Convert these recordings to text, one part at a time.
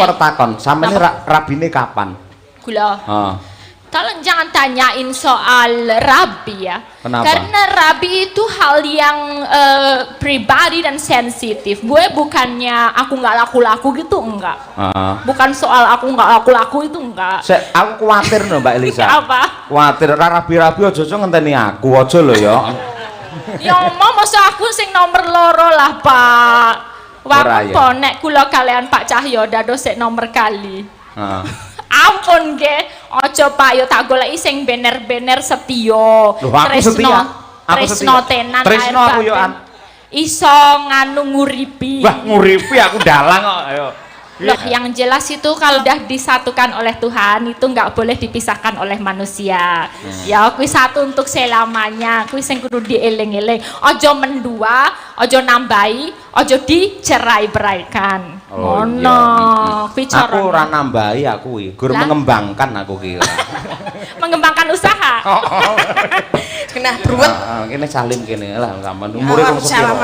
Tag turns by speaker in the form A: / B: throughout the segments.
A: Kok takon, sampeyan rabine kapan?
B: Kula.
A: Heeh.
B: Tolong jangan tanyain soal rabi ya.
A: Kenapa?
B: Karena rabi itu hal yang pribadi dan sensitif. Gue bukannya aku nggak laku-laku gitu, enggak. Bukan soal aku nggak laku-laku itu enggak.
A: Aku khawatir no Mbak Elisa.
B: Apa?
A: Khawatir rabi-rabi aja ngenteni aku aja lho ya.
B: Ya mau masa aku sing nomor loro lah Pak. Waktu nek kula kalian Pak Cahyo dados sik nomor kali. Ampun nggih, aja Pak yo tak goleki sing bener-bener setya. Tresno tenan
A: Tresno aku yo
B: iso nganu nguripi.
A: Wah, nguripi aku dalang kok ayo.
B: Loh, yang jelas itu kalau udah disatukan oleh Tuhan itu nggak boleh dipisahkan oleh manusia. Ya, kuwi satu untuk selamanya. Kuwi sing kudu dieling-eling. Aja mendua, aja nambahi, aja dicerai-beraikan. Ngono. Kuwi cara.
A: Aku ora nambahi aku kuwi, gur mengembangkan aku ki.
B: Mengembangkan usaha.
C: Kena bruwet.
A: Kene salim kene lah sampean umure wong sepiro.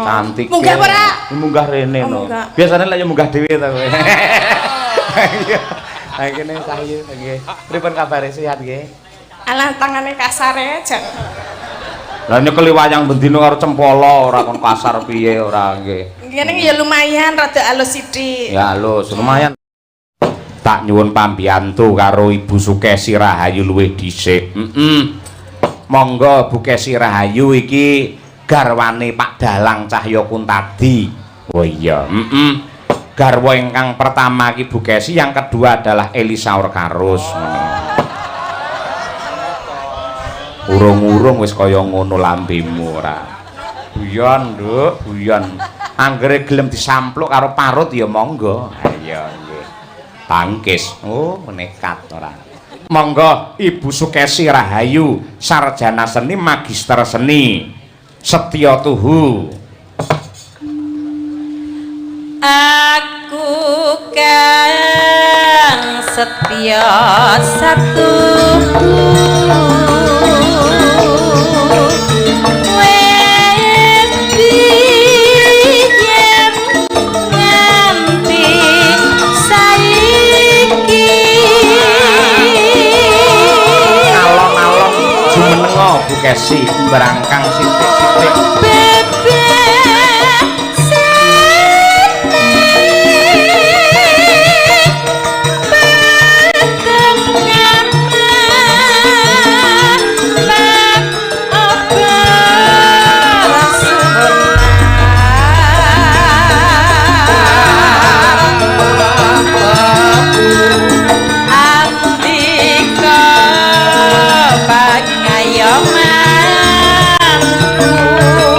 A: Cantik.
C: Munggah ora?
A: Munggah rene no. Biasane lek yo munggah dhewe ta kowe. Ha kene sayu nggih. Pripun kabare sehat nggih?
C: Alah tangane kasar ya, Jang.
A: Lah nyekeli wayang bendina karo cempala ora kon kasar piye ora nggih.
C: Ngene ya lumayan rada alus sithik.
A: Ya halus, lumayan. Tak nyuwun pambiyantu karo Ibu Sukesi Rahayu luwih dhisik. Monggo Bu Kesi Rahayu iki garwane Pak Dalang Cahyo Kuntadi. Oh iya, garwa ingkang pertama ki Bu Kesi, yang kedua adalah Elisa Orkarus. Urung-urung wis kaya ngono lambemu ora. Buyon, Nduk, buyon. Anggere gelem disampluk karo parut ya monggo. Ayo nggih. Tangkis. Oh, nekat ora. Monggo Ibu Sukesi Rahayu, sarjana seni, magister seni, setya tuhu.
D: Aku kang setya satu
A: Bu Kesi berangkang sithik-sithik.
D: Yo manku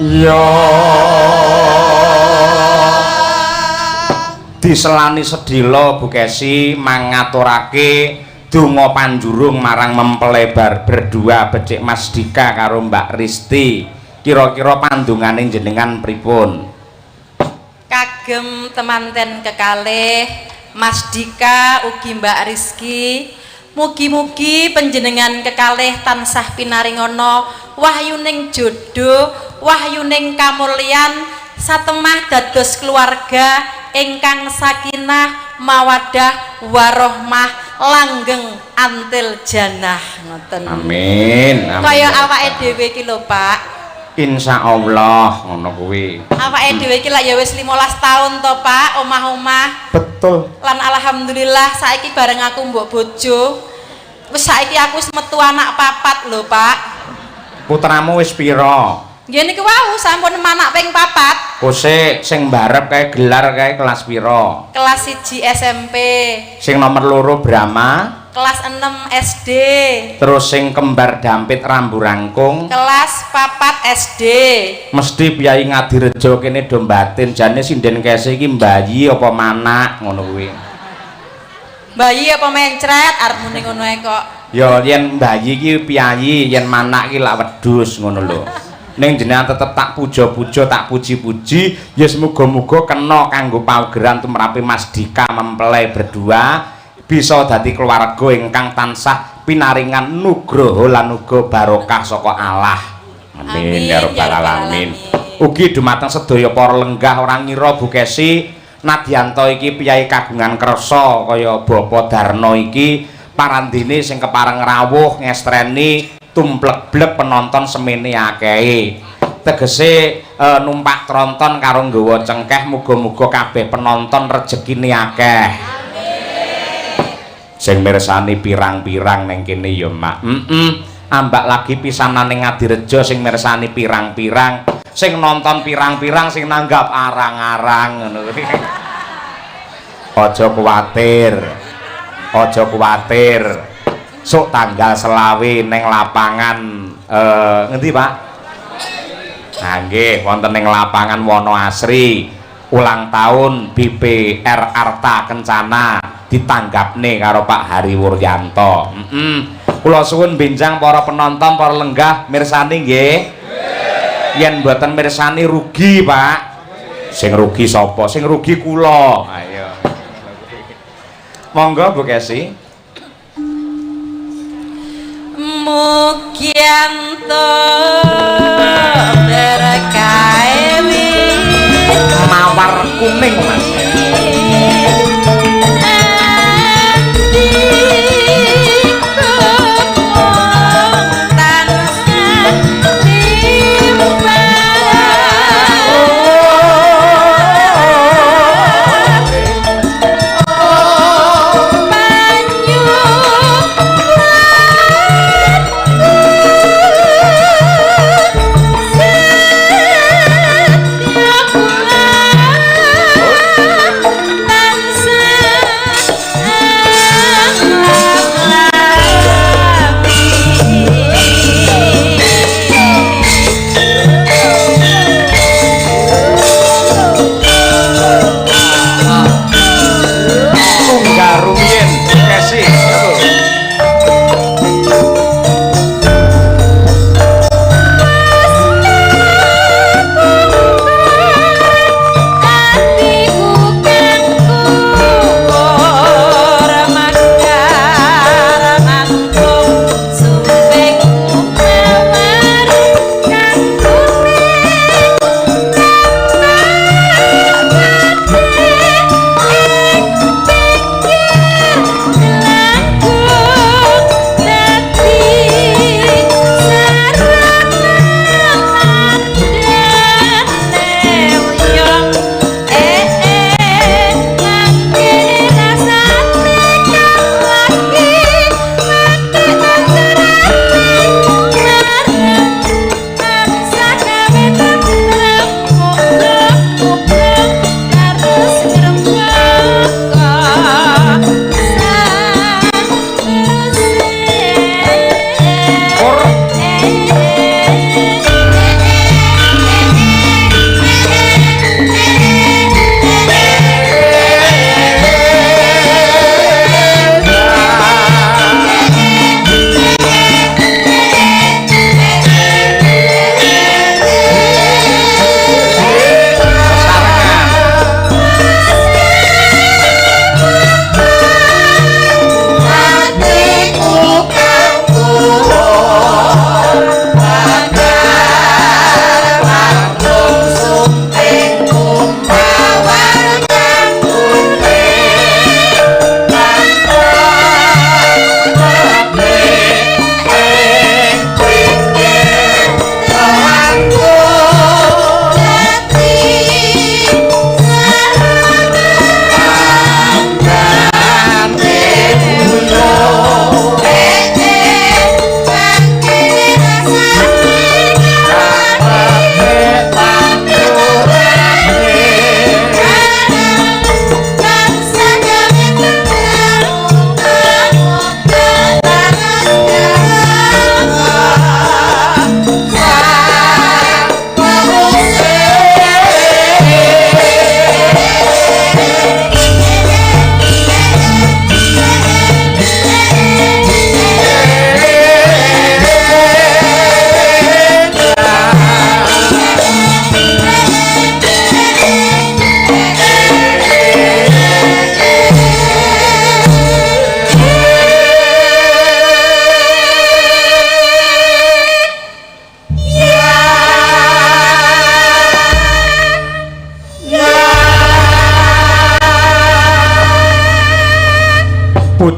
A: Ya diselani sedhela Bu Kesi mangaturake donga panjurung marang mempelebar berdua becik Mas Dika karo Mbak Risti. Kira-kira pandungane jenengan pripun?
D: Kagem temanten kekalih Mas Dika ugi Mbak Rizki, mugi-mugi panjenengan kekalih tansah pinaringana wahyuning jodoh, wahyuning kamulyan satemah dados keluarga ingkang sakinah mawaddah warahmah langgeng antil janah ngoten.
A: Amin.
D: Kaya awake dhewe iki lho Pak.
A: Insyaallah ngono kuwi.
D: Awake dhewe iki lak ya wis 15 taun to Pak, omah-omah.
A: Betul.
D: Lan alhamdulillah saiki bareng aku mbok bojo. Wis saiki aku wis metu anak 4 lho Pak.
A: Putramu wis pira?
D: Nggih niku wau sampun anak ping 4.
A: Kose sing mbarep kae gelar kae kelas pira?
D: Kelas 1 SMP.
A: Sing nomor 2 Brahma,
D: Kelas 6 SD.
A: terus sing kembar dampit rambu rangkung.
D: Kelas 4 SD.
A: Mesti Piyai Ngadirejo kene do batin jane sinden kese iki mbayi apa manak ngono kuwi.
D: Bayi apa mencret arep muni ngono ae kok.
A: Ya yen mbayi iki piyayi, yen manak iki lak wedhus ngono lho. Ning jenengan tetep tak puja-puja, tak puji-puji, ya semoga-moga kena kanggo paugeran tumrape Mas Dika mempelai berdua bisa dadi keluarga ingkang tansah pinaringan nugroho lan uga barokah saka Allah. Amin ya rabbal alamin. Ugi dumateng sedaya para lenggah ora ngira Bu Kesi nadyanto iki piyai kagungan kersa kaya Bapak Darno iki parandene sing kepareng rawuh ngestreni tumplek-blek penonton semene akehe. Tegese numpak tronton karo nggawa cengkeh muga-muga kabeh penonton rezekine akeh. Sing mirsani pirang-pirang ning kene ya Mak. Ambak lagi pisanan ning Ngadirejo sing mirsani pirang-pirang, sing nonton pirang-pirang, sing nanggap arang-arang ngono kuwi. Aja kuwatir. Aja kuwatir. Sok tanggal selawe neng lapangan ngendi Pak? Nah nggih wonten ning lapangan Wono Asri ulang tahun BPR Arta Kencana ditanggapne karo Pak Hari Wuryanto. Kula suwun benjang para penonton, para lenggah mirsani nggih. Yen mboten mirsani rugi Pak. Sing rugi sapa? Sing rugi kula. Ayo. Monggo Bu Kesi.
D: Mugianto berkae
A: Mawar kuning Mas.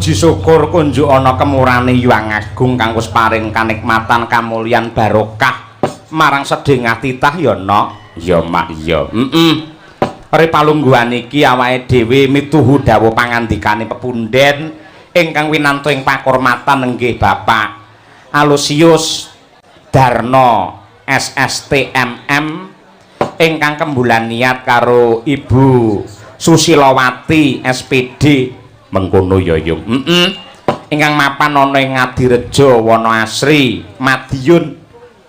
A: puji syukur kunjuk ana kemurane Hyang Agung kang wis paring kanikmatan kamulyan barokah marang sedhengah titah ya nok ya mak ya Ri palungguhan iki awake dhewe mituhu dawuh pangandikane pepunden ingkang winanto ing pakurmatan inggih Bapak Alusius Darno SSTMM ingkang kembulan niat karo Ibu Susilowati SPD mengkono ya yung ingkang mapan ana ing Ngadirejo Wonoasri Madiun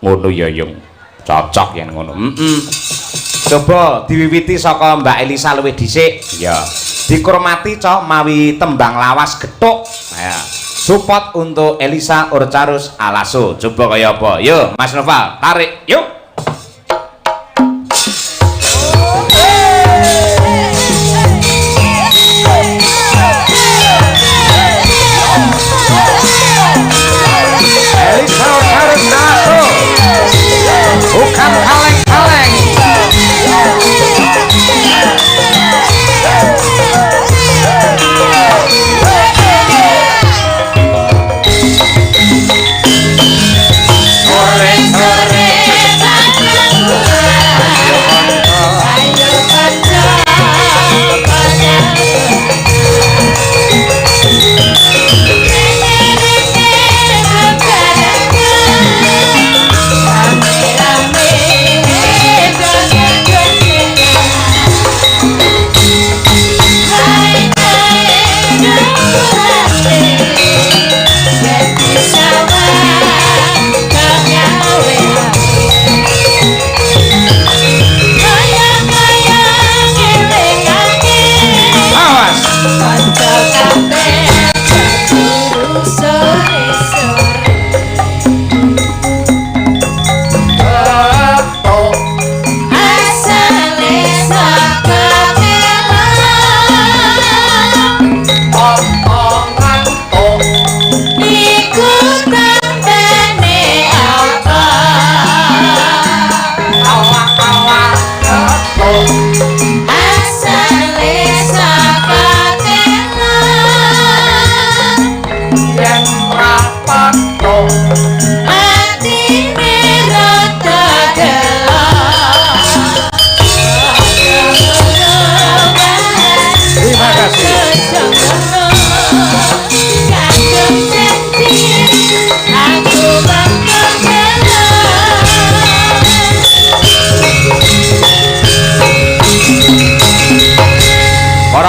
A: ngono ya yung cocok yen ngono coba diwiwiti saka Mbak Elisa luwih dhisik ya dikurmati cok mawi tembang lawas gethuk ya support untuk Elisa Orcarus Alaso coba kaya apa yuk Mas Noval tarik yuk Elisa Orcarus Alaso bukan kaleng-kaleng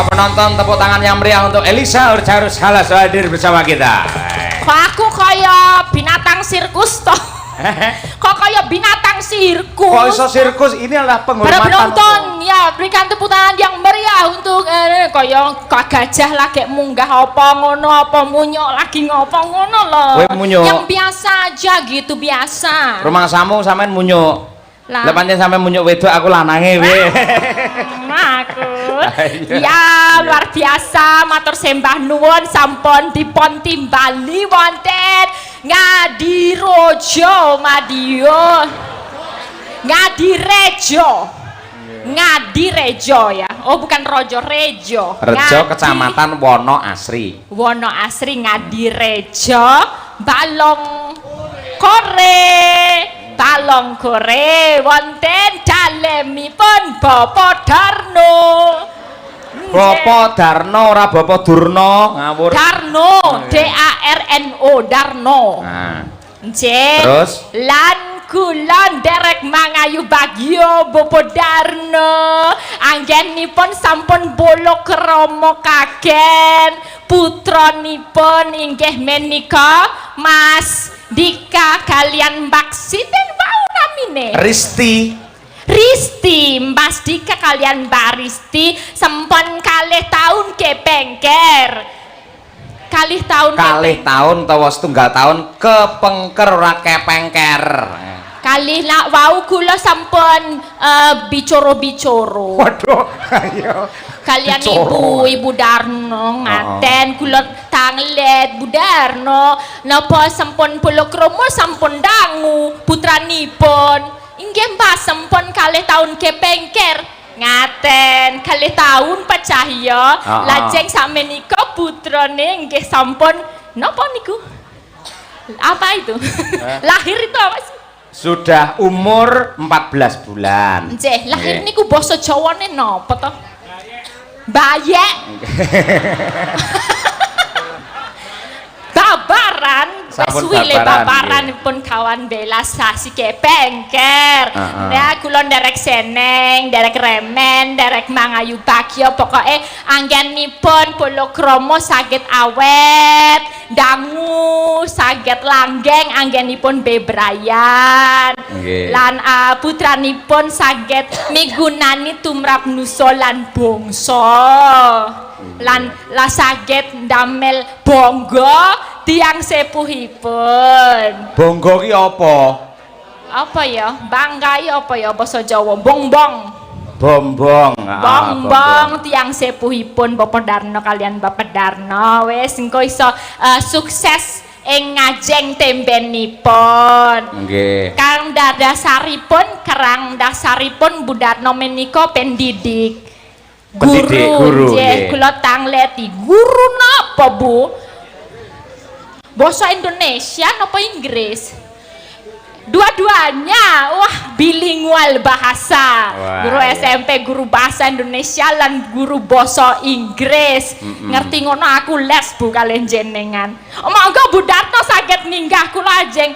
A: penonton tepuk tangan yang meriah untuk Elisa Orcarus Alaso hadir bersama kita.
B: Kok aku kaya binatang sirkus toh? Kok kaya binatang sirkus?
A: Kok iso sirkus? Ini adalah penghormatan.
B: Para penonton, ya berikan tepuk tangan yang meriah untuk kaya gajah lagi munggah apa ngono apa munyok lagi ngopo ngono loh. Yang biasa aja gitu biasa.
A: Rumah samu sampean munyok. Lah pancen sampe munyuk wedok aku lanange piye.
B: Aku. Ya luar biasa matur sembah nuwun sampun dipun timbali wonten Ngadirojo Madiun. Ngadirejo ya. Oh bukan Rojo Rejo.
A: Rejo Kecamatan Wonoasri.
B: Wonoasri Ngadirejo Balong Kore wonten dalemipun Bapak Darno.
A: Bapak Darno ora Bapak Durno ngawur.
B: Darno DARNO Darno.
A: Nah.
B: Nggih.
A: Terus
B: lan kula nderek mangayu bagyo Bapak Darno. Anggenipun sampun bolo krama kagen putranipun inggih menika Mas Dika kalian Mbak Sinten wau namine
A: Risti
B: Mas Dika kalian Mbak Risti sempun kalih taun kepengker kalih taun
A: tawa setunggal taun kepengker ora kepengker
B: kalih nak wau kula sampun bicara-bicara
A: waduh ayo
B: kalian ibu Darno ngaten kula tanglet Bu Darno napa sampun pulokromo sampun dangu putranipun inggih Mbah sampun kalih taun kepengker Ngaten, kalih tahun Pak Cahyo, lajeng sakmenika putrane nggih sampun napa niku? Apa itu? Lahir itu apa sih?
A: Sudah umur 14 bulan.
B: Nggih, lahir niku basa Jawane napa to? Bayek. Babaran, suwile babaranipun kawan bela sasi kepengker. Nah, kula nderek seneng, nderek remen, nderek mangayu bagya, pokoke anggenipun polokrama saged awet, dangu saged langgeng anggenipun bebrayan. Lan putranipun saged migunani tumrap nusa lan bangsa. Lan la saged ndamel bangga tiyang sepuhipun.
A: Bangga ki apa?
B: Apa ya? Bangga ya apa ya basa Jawa? Bongbong.
A: Bombong.
B: Bongbong tiyang sepuhipun Bapak Darno kalian Bapak Darno wis engko iso sukses ing ngajeng tembenipun.
A: Nggih.
B: Karang dasaripun Budarno menika pendidik. Guru, nggih, kula tangleti. Guru napa, Bu? Basa Indonesia napa Inggris? Dua-duanya, wah bilingual bahasa. Guru SMP, guru bahasa Indonesia lan guru basa Inggris. Ngerti ngono aku les Bu kalian jenengan. Monggo Bu Darto saged ninggah kula ajeng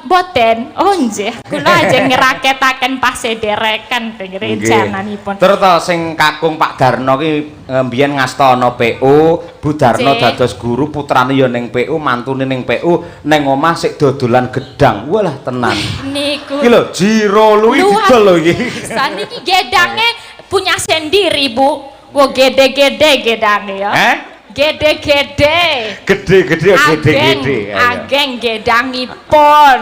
B: boten. Oh nggih, kula ajeng ngeraketaken pasederekan rencananipun.
A: Terus to sing kakung Pak Darno ki mbiyen ngasta ana PU, Bu Darno dados guru, putrane ya ning PU, mantune ning PU, ning omah sik dodolan gedang. Walah tenan.
B: Niku.
A: Iki lho Jiro Lui didol lho iki.
B: Saniki gedangnya punya sendiri, Bu. Wo gede-gede gedangnya ya. Gede-gede.
A: Gede-gede gede-gede.
B: Ageng gedangipun.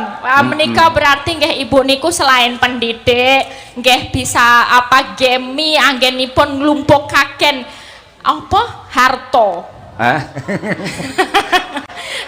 B: Menika berarti nggih Ibu niku selain pendidik, nggih bisa apa gemi anggenipun nglumpukaken apa harto.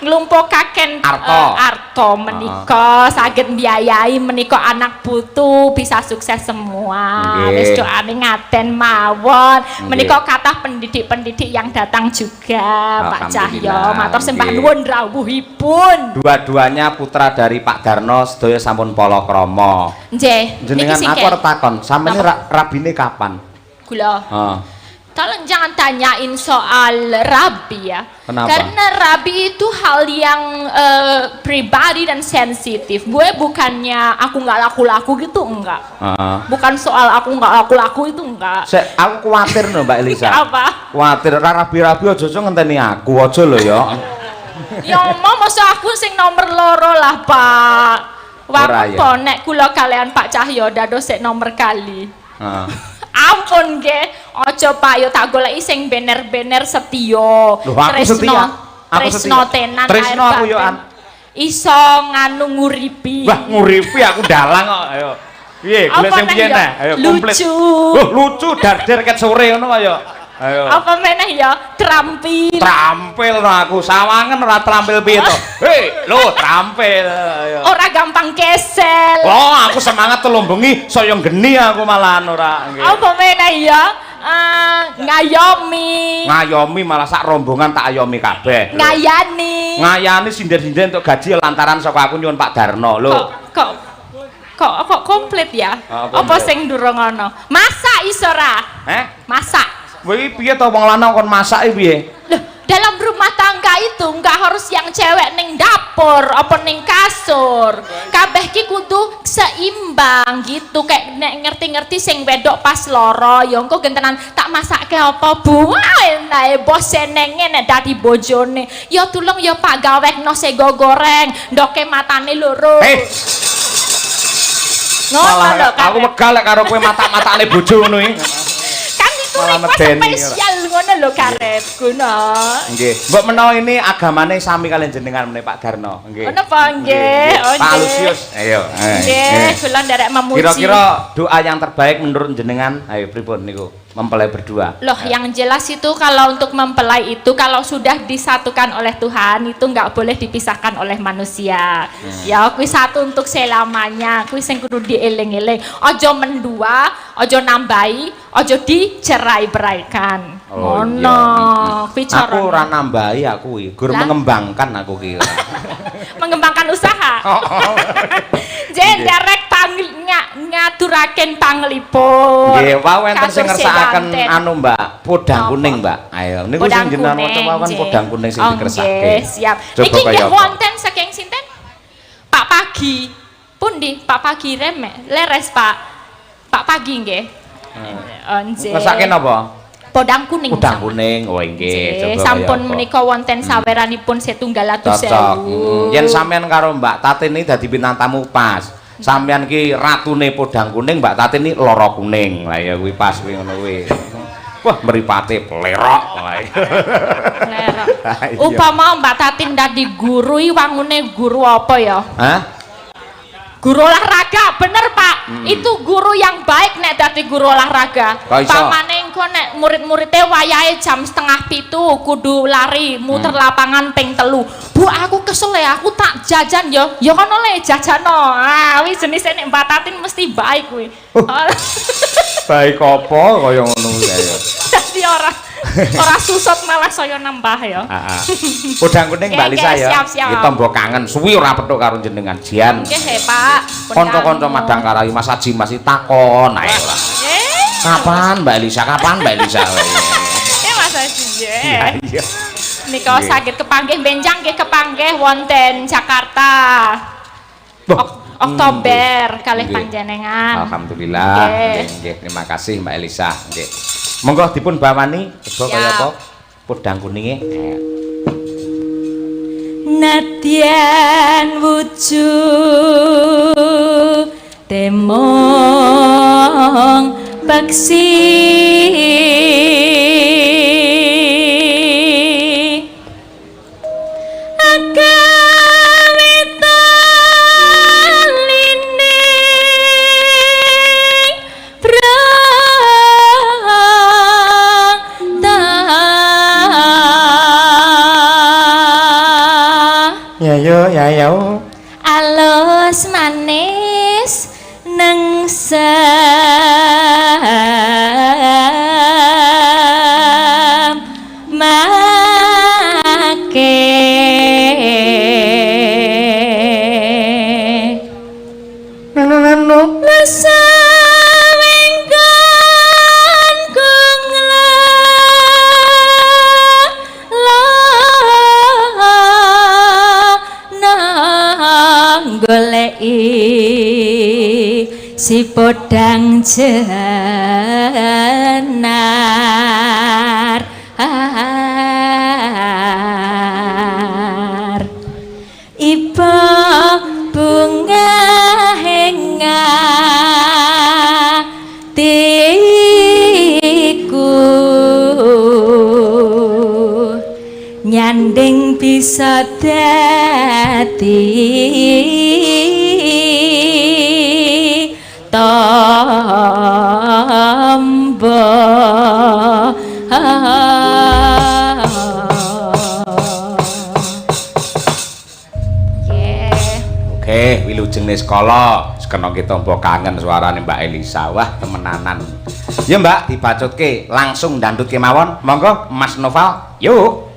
B: Nglumpukaken arto menika saged mbiayai menika anak putu bisa sukses semua. Wis doane ngaten mawon. Menika kathah pendidik-pendidik yang datang juga Pak Cahyo. Matur sembah nuwun rawuhipun.
A: Dua-duanya putra dari Pak Darno sedaya sampun palakrama.
B: Nggih.
A: Jenengan aku arep takon, sampeyan rabine kapan?
B: Kula. Tolong jangan tanyain soal rabi ya.
A: Kenapa?
B: Karena rabi itu hal yang pribadi dan sensitif. Gue bukannya aku nggak laku-laku gitu enggak. Bukan soal aku nggak laku-laku itu enggak.
A: Aku khawatir no Mbak Elisa.
B: Apa?
A: Khawatir rabi-rabi aja ngenteni aku aja lho ya.
B: Ya mau masa aku sing nomor loro lah Pak. Wong nek kula kalian Pak Cahyo dados sik nomor kali. Ampun nggih, aja payo tak goleki sing bener-bener setia. Tresno tenan.
A: Tresno aku yo
B: iso nganu nguripi.
A: Wah, nguripi aku dalang kok. Ayo. Piye, golek sing piye neh? Ayo komplit. Lucu darder ket sore ngono ayo. Ayo.
B: Apa meneh ya? Terampil.
A: Terampil no aku, sawangen ora terampil piye to? Hei, lho terampil. Ayo.
B: Ora gampang kesel.
A: Oh, aku semangat telung bengi saya geni aku malahan ora nggih.
B: Apa meneh ya? Ngayomi.
A: Ngayomi malah sak rombongan tak ayomi kabeh.
B: Ngayani.
A: Ngayani sindir-sindir untuk gaji lantaran saka aku nyuwun Pak Darno lho.
B: Kok komplit ya? Apa sing durung ana? Masak iso ra? Masak.
A: Wih, piye to wong lanang kon masak piye?
B: Loh, dalam rumah tangga itu enggak harus yang cewek ning dapur apa ning kasur. Kabeh ki kudu seimbang gitu. Kayak nek ngerti-ngerti sing wedok pas loro, ya engko gentenan tak masakke apa, Bu? Enae bos senenge nek dadi bojone. Ya tulung ya Pak gawekno sego goreng, ndoke matane loro. Ngono lho,
A: aku megal lek karo kowe matak-matakane bojo ngono iki.
B: Malah spesial ngono lho karetku no.
A: Nggih. Mbok menawa ini agamane sami kalian jenengan meneh Pak Darno. Nggih.
B: Menapa nggih?
A: Pak Lusius. Ayo.
B: Nggih, kula nderek memuji.
A: Kira-kira doa yang terbaik menurut jenengan, ayo pripun niku? mempelai berdua.
B: Loh, yang jelas itu kalau untuk mempelai itu kalau sudah disatukan oleh Tuhan itu nggak boleh dipisahkan oleh manusia. Ya, kuwi satu untuk selamanya. Kuwi sing kudu dieling-eling. Ojo mendua, ojo nambahi, ojo dicerai-beraikan. Ngono. Kuwi cara.
A: Aku ora nambahi aku iki, gur mengembangkan aku ki.
B: Mengembangkan usaha. Jenderek ngaturaken panglipun.
A: Nggih, wau enten sing ngersakaken anu Mbak, podang kuning Mbak. Ayo niku sing jenengan maca mawon podang kuning sing dikersake.
B: Nggih, siap. Iki nggih wonten saking sinten? Pak Pagi. Pundi Pak Pagi remek? Leres Pak Pagi nggih. Nggih.
A: Ngersake napa?
B: Podang kuning.
A: Podang kuning. Oh nggih,
B: sampun menika wonten saweranipun setunggal atus sewu.
A: Yen sampean karo Mbak Tatin iki dadi bintang tamu pas. Sampean ki ratune podang kuning, Mbak Tatin iki loro kuning. Lah ya kuwi pas kuwi ngono kuwi. Wah, mripate plerok.
B: Plerok. Upama Mbak Tatin dadi guru iki wangune guru apa ya?
A: Hah?
B: Guru olahraga, bener Pak. Itu guru yang baik nek dadi guru olahraga. Pamane engko nek murid-muridnya wayahe jam 6:30 kudu lari muter lapangan ping 3. Bu, aku kesel ya, aku tak jajan ya. Ya kan oleh jajano. Ah, wis jenise nek Mbak Tatin mesti baik kuwi.
A: Baik apa kaya ngono kuwi ya.
B: Dadi ora susut malah saya nambah ya.
A: Heeh. Podang kuning Mbak Lisa ya. Iki tombo kangen suwi ora petuk karo jenengan Jian.
B: Nggih, Pak.
A: Kanca-kanca Madang Karai Mas Haji masih takon ae ora. Kapan Mbak Lisa? Kapan Mbak Lisa?
B: Mas Haji.
A: Iya.
B: Nika saged kepanggih benjang nggih kepanggih wonten Jakarta. Oktober kalih panjenengan.
A: Alhamdulillah. Nggih, terima kasih Mbak Elisa. Nggih. Monggo dipun bawani coba kaya apa? Podang kuninge.
B: Nadyan wujud temong baksi
A: Ya yo.
B: Alus manis neng make
A: Nano
B: rasa wenggan goleki si podang jenar iba bunga hengatiku nyanding bisa dadi tombo.
A: Oke, wilujeng Niskala sekena kita mbok kangen suarane Mbak Elisa. Wah, temenanan. Ya Mbak, dibacutke langsung dandut kemawon. Monggo Mas Noval. Yuk.
E: Oh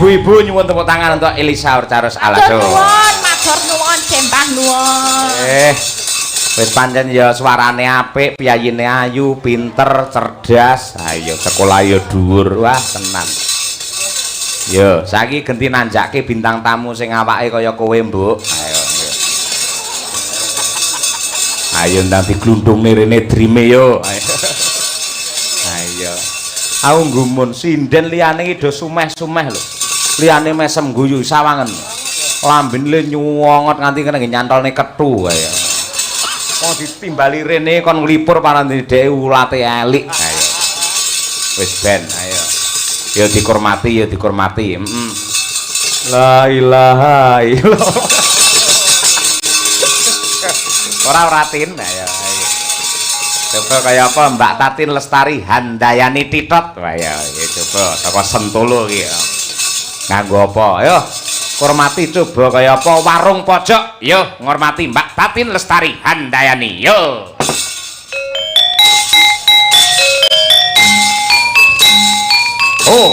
A: ibu-ibu nyuwun tepuk tangan untuk Elisa Urcarus Alaso.
B: Matur nuwun, sembah nuwun.
A: Wis pancen ya suarane apik, piyayine ayu, pinter, cerdas. Ayo sekolah ya dhuwur. Wah, tenan. Yo, saiki genti nanjake bintang tamu sing awake kaya kowe, Mbok. Ayo. Ayo ndang diglundungne rene drime yo. Ayo. Aku nggumun sinden liyane iki do sumeh-sumeh lho. Liyane mesem guyu sawangen. Lambene nyuwongot nganti kena nyantolne kethu kaya. Wong ditimbali rene kon nglipur parane dhek ulate elik. Ayo. Wis ben, ayo. Ya dikurmati, ya dikurmati. La ilaha illallah. Ora tin, ayo. Coba kaya apa Mbak Tatin Lestari Handayani Titot. Ayo, coba saka Sentolo iki. Nganggo apa? Ayo. Hormati coba kaya apa warung pojok. Yo, ngormati Mbak Tatin Lestari Handayani. Yo. Oh.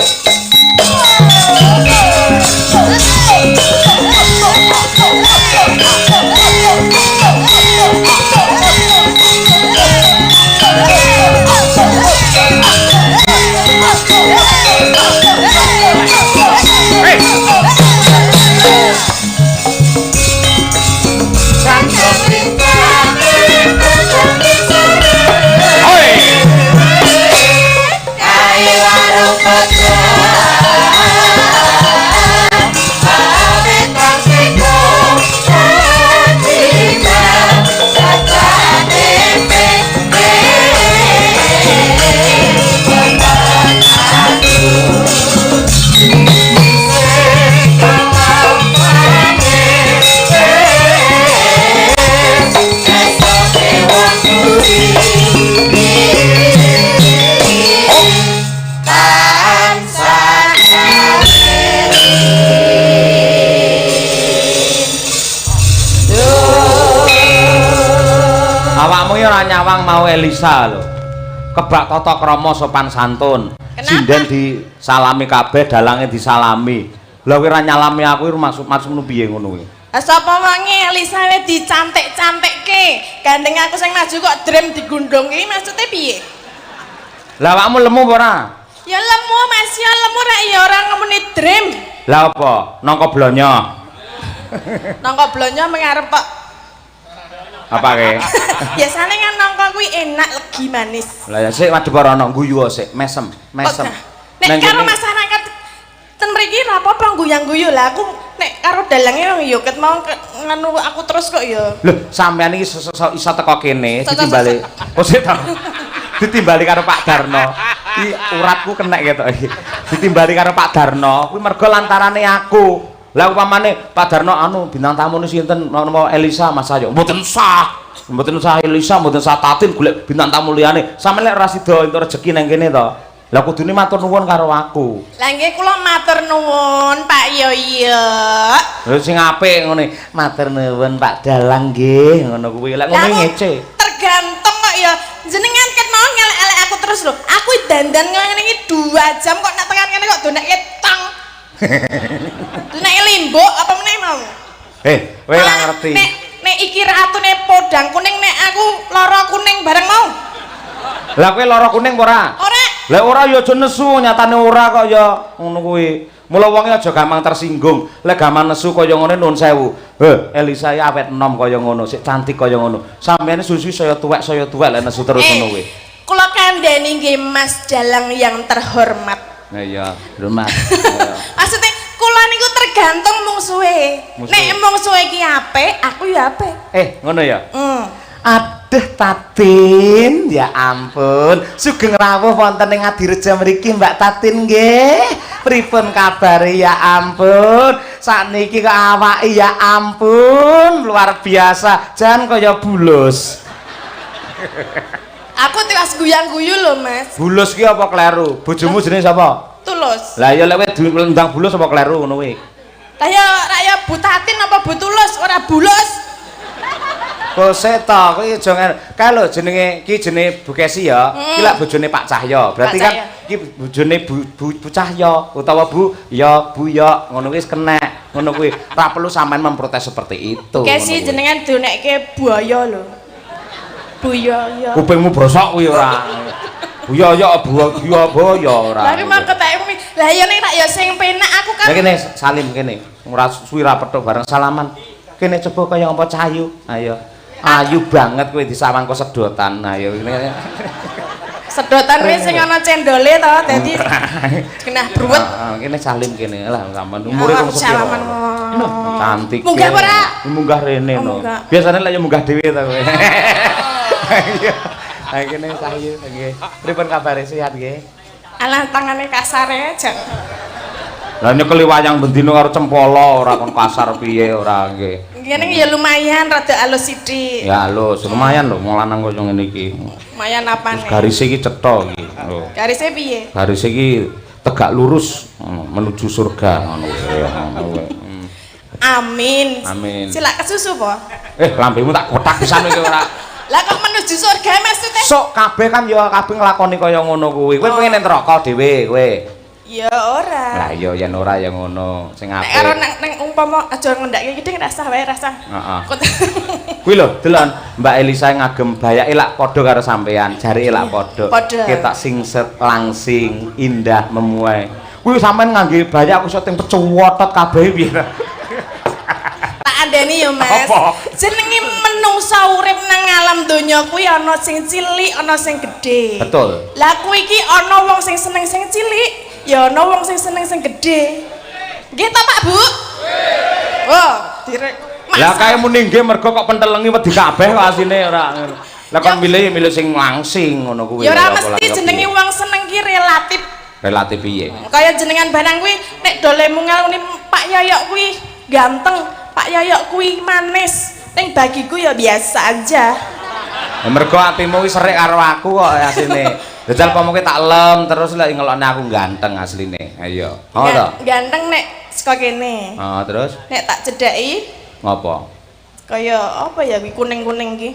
A: Awakmu ya ora nyawang mau Elisa lho. Kebak tata krama sopan santun. Sinden disalami kabeh, dalange disalami. Lah kowe ora nyalami aku maksudmu piye ngono kuwi?
C: Sapa wangi Elisa wis dicantik-cantikke. Gandeng aku sing maju kok drem digundhong iki maksude piye?
A: Lah awakmu lemu apa ora?
C: Ya lemu Mas, ya lemu rek ya ora ngemuni drem.
A: Lah apa? Nangka blonyo.
C: Nangka blonyo mengarep kok.
A: Apa ke?
C: Biasane kan nangka kuwi enak legi manis.
A: Lah ya sik madhep ora ana guyu sik, mesem.
C: Nek karo masyarakat ten mriki ora apa-apa guyang-guyu lah aku nek karo dalange wong ya ket mau nganu aku terus kok ya.
A: Lho, sampean iki iso teko kene ditimbali. Oh sik to. Ditimbali karo Pak Darno. Iki uratku kena ketok iki. Ditimbali karo Pak Darno kuwi mergo lantarane aku. Lah upamane Pak Darno anu bintang tamu niku sinten mau Elisa Mas Ayo. Mboten sah. Mboten sah Elisa, mboten sah Tatin golek bintang tamu liyane. Sampe lek ora sida entuk rejeki nang kene to. Lah kudune matur nuwun karo aku.
C: Lah nggih kula matur nuwun Pak Yoyo.
A: Lha sing apik ngene. Matur nuwun Pak Dalang nggih, ngono kuwi. Lek ngene ngece.
C: Tergantung kok ya. Jenengan ket mau ngelek-elek aku terus lho. Aku dandan ngene iki 2 jam kok nek tekan kene kok doneke tang. Nek limbuk apa meneh mau?
A: Kowe ora ngerti.
C: Nek iki ratune podang kuning nek aku lara kuning bareng mau.
A: Lah kowe lara kuning apa ora?
C: Ora.
A: Lah ora ya aja nesu, nyatane ora kok ya ngono kuwi. Mula wonge aja gampang tersinggung. Lek gampang nesu kaya ngene nuwun sewu. Elisa ya awet enom kaya ngono, sik cantik kaya ngono. Sampeyan susu saya tuwek lek nesu terus ngono kuwi.
C: Kula kandhani nggih Mas Dalang yang terhormat.
A: Nah iya, hormat.
C: Maksudnya kula niku tergantung mungsuhe. Nek mungsuhe iki apik, aku ya apik.
A: Ngono ya? Aduh Tatin, ya ampun. Sugeng rawuh wonten ing Adireja mriki Mbak Tatin nggih. Pripun kabare ya ampun. Sakniki kok awake ya ampun, luar biasa. Jan kaya bulus.
C: Aku tiwas guyang-guyu lho Mas.
A: Bulus ki apa kleru? Bojomu jenenge sapa?
C: Tulus.
A: Lah ya lek kowe ndang bulus apa kleru ngono kuwi?
C: Lah ya Bu Tatin apa Bu Tulus ora bulus.
A: Kose to kuwi aja kae lho jenenge iki jenenge Bu Kesi ya. Iki lak bojone Pak Cahyo. Berarti kan iki bojone Bu Cahya utawa Bu ya ngono kuwi wis kenek ngono kuwi ora perlu sampean memprotes seperti itu
C: Kesi jenengan donekke buaya lho buaya
A: kupingmu brosok kuwi ora buaya buaya ora
C: lha mau ketek lah ya nek ya sing penak aku kan
A: kene salim kene ora suwi ra petuk bareng salaman kene coba kaya apa Cahayu ayu banget kowe disawang kok sedotan ayo ngene
C: sedotan wis sing ana cendole to dadi kena bruwet
A: kene salim kene lah sampean umure wong sepiro cantik
C: munggah ora
A: munggah rene no biasane lek ya munggah dhewe to kowe ayo kene Cahayu nggih pripun kabare sehat nggih
C: alah tangane kasar aja
A: lah nyekeli wayang bendina karo cempala ora kon kasar piye ora nggih
C: ngene ya lumayan rada alus sithik
A: ya halus lumayan lho wong lanang kaya ngene iki
C: lumayan apane
A: garis iki cetha iki lho
C: garise piye
A: garis iki tegak lurus menuju surga ngono
C: amin
A: amin
C: silak kesusu po
A: lambemu tak kotak pisan iki ora
C: lah kok menuju surga maksudnya
A: sok kabeh kan ya kabeh nglakoni kaya ngono kuwi kowe pengen neraka dhewe kowe
C: ya ora
A: lah iya yen ora ya ngono sing apik
C: nek karo nek umpama aja ngendake iki rasah wae rasah
A: heeh kuwi lho delon Mbak Elisa ngagem bayake lak padha karo sampean jarike lak padha ketok singset langsing indah memuai kuwi sampean ngangge bayak aku syuting pecuwotot kabeh piye
C: tak andeni ya Mas jenenge menungsa urip nang alam donya kuwi ana sing cilik ana sing gedhe
A: betul
C: lah kuwi iki ana wong sing seneng sing cilik ya ana wong sing seneng sing gedhe nggih ta Pak Bu oh direk
A: lah kae muni nggih mergo kok pentelengi wedi kabeh kok asine ora lah kon milih sing langsing ngono kuwi
C: ya ora mesti jenenge wong seneng ki relatif
A: piye
C: kaya jenengan barang kuwi nek dole mungal ngene Pak Yoyok kuwi ganteng Pak Yoyok kuwi manis ning bagiku ya biasa aja
A: ya mergo atimu wis serik karo aku kok asine jajal pamoke tak lem terus lek ngelokne aku ganteng asline ayo oh to
C: ganteng nek saka kene
A: terus
C: nek tak cedhaki
A: ngopo
C: kaya apa ya kuwi kuning-kuning ki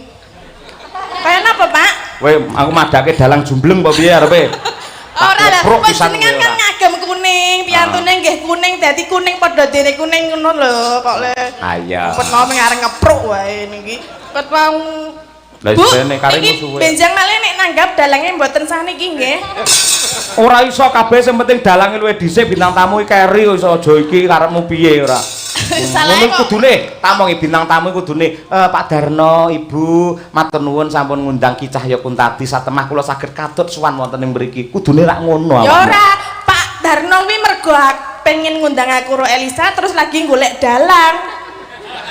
C: kaya napa Pak
A: kowe aku madake dalang jumbleng apa piye arepe
C: ora lah jenengan kan ngagem kuning piyantune nggih kuning dadi kuning padha dene kuning ngono lho kok le
A: ayo
C: kok mau ngarep ngepruk wae niki kok mau
A: lah isene karengmu suwe
C: benjang malih nek nanggap dalange mboten sah niki nggih
A: ora iso kabeh sing penting dalange luwih dhisik bintang tamu iki keri iso aja iki karepmu piye ora ngono kudune tamu bintang tamu kudune Pak Darno Ibu matur nuwun sampun ngundang Ki Cahya Kuntadi satemah kula saged katut sowan wonten ing mriki kudune rak ngono
C: ya ora Pak Darno kuwi mergo pengen ngundang aku ro Elisa terus lagi golek dalang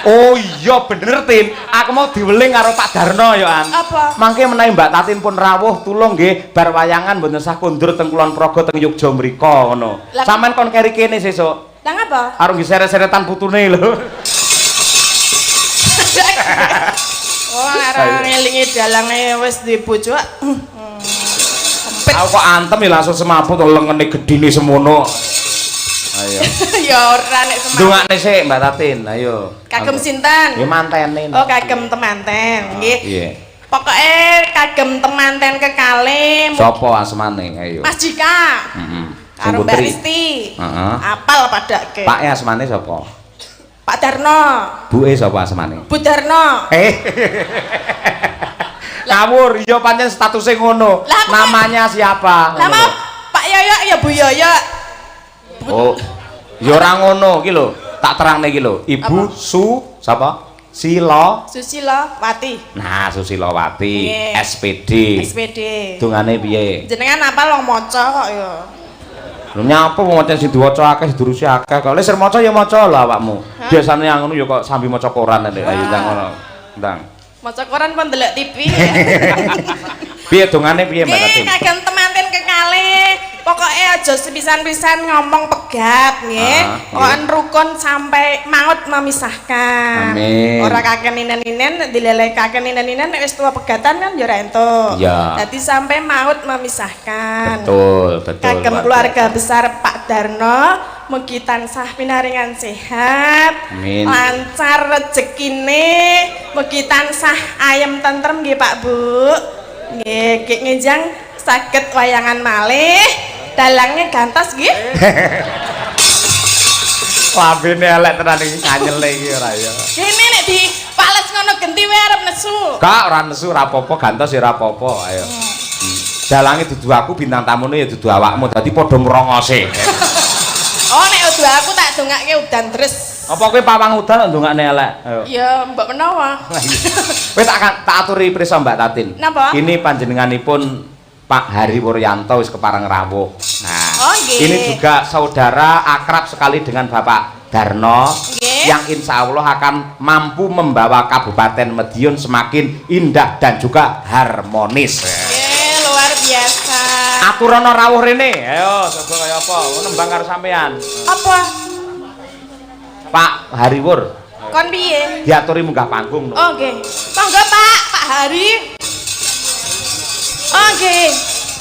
A: oh iya bener Tin aku mau diweling karo Pak Darno ya an
C: apa?
A: mangke menawi Mbak Tatin pun rawuh tulung nggih bar wayangan mboten sah kondur teng Kulon Progo teng Yogya mriko ngono sampean kon keri kene sesuk
C: lah ngapa?
A: karo nggih seret-seretan putune lho
C: oh arang ngelingi dalange wis di bojo
A: aku kok antem ya langsung semaput lengene gedine semono ayo
C: ya ora nek semaput
A: ndongakne sik Mbak Tatin ayo
C: kagem sinten
A: ya mantene
C: oh kagem temanten nggih
A: iya
C: pokoke kagem temanten kekalih
A: sapa asmane ayo
C: Mas Jika karo Mbak Risti apal padake
A: Pak asmane sapa
C: Pak Darno
A: buke sapa asmane
C: Bu Darno
A: ngawur iya pancen statusnya ngono namanya siapa
C: lah mau Pak Yoyok ya Bu Yoyok
A: oh ya ora ngono iki lho tak terangne iki lho Ibu sapa
C: Susilawati
A: nah Susilawati SPD dungane piye
C: jenengan apal wong maca kok ya
A: lho nyapa wong maca sing diwaca akeh didurusi akeh kok lek ser maca ya maca lho awakmu biasane yang ngono ya kok sambil maca koran ayo ndang ngono ndang
C: maca koran pun ndelok TV
A: piye dongane piye Mbak Tatin
C: kagem temanten kekalih pokoke aja sepisan-pisan ngomong pegat nggih kon rukun sampai maut memisahkan
A: amin
C: ora kaken inen-inen dileleh kaken inen-inen nek wis tuwa pegatan kan ya ora entuk dadi sampai maut memisahkan
A: betul
C: kagem keluarga besar Pak Darno mugi tansah pinaringan sehat
A: amin
C: lancar rezekine mugi tansah ayem tentrem nggih Pak Bu nggih ngejang saged wayangan malih dalangnya gantos nggih.
A: Lambene elek tenan iki nganyele iki ora ya.
C: Kene nek dipales ngono genti wae arep nesu.
A: Kak ora nesu ora apa-apa, gantos ya ora apa-apa. Ayo. Dalange dudu aku bintang tamune ya dudu awakmu. Dadi padha ngrongose.
C: Oh nek udu aku tak dongake udan terus.
A: Apa kowe pawang udan ndongakne elek? Ayo.
C: Ya mbok menawa.
A: Kowe tak aturi prisa Mbak Tatin.
C: Napa?
A: Ini panjenenganipun Pak Hari Wuryanto wis kepareng rawuh. Nah,
C: Oh, nggih.
A: ini juga saudara akrab sekali dengan Bapak Darno
C: Nggih.
A: yang insya Allah akan mampu membawa Kabupaten Madiun semakin indah dan juga harmonis.
C: Nggih, luar biasa.
A: Aturana rawuh rene. Ayo, coba kaya apa? Nembang karo sampean.
C: Apa?
A: Pak Hariwur,
C: Kon piye?
A: diaturi munggah panggung. No.
C: Oh nggih. Monggo Pak Hari. Oh nggih.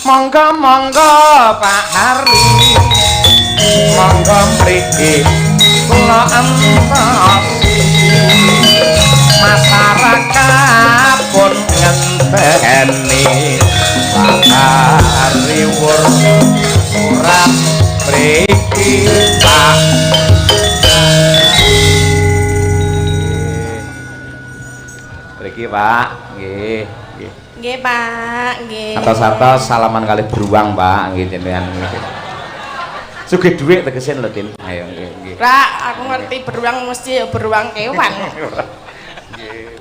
A: Monggo monggo Pak Hari, monggo mriki kula entosi masyarakat pun ngenteni Pak Hari Wur surat mriki Pak. Mriki Pak, nggih.
C: Nggih Pak, nggih.
A: Atas-atas salaman kali beruang Pak, nggih jenengan. Sugih dhuwit tegese lho Tin. Ayo nggih nggih.
C: Ra, aku ngerti beruang mesti ya beruang kewan.
A: Nggih.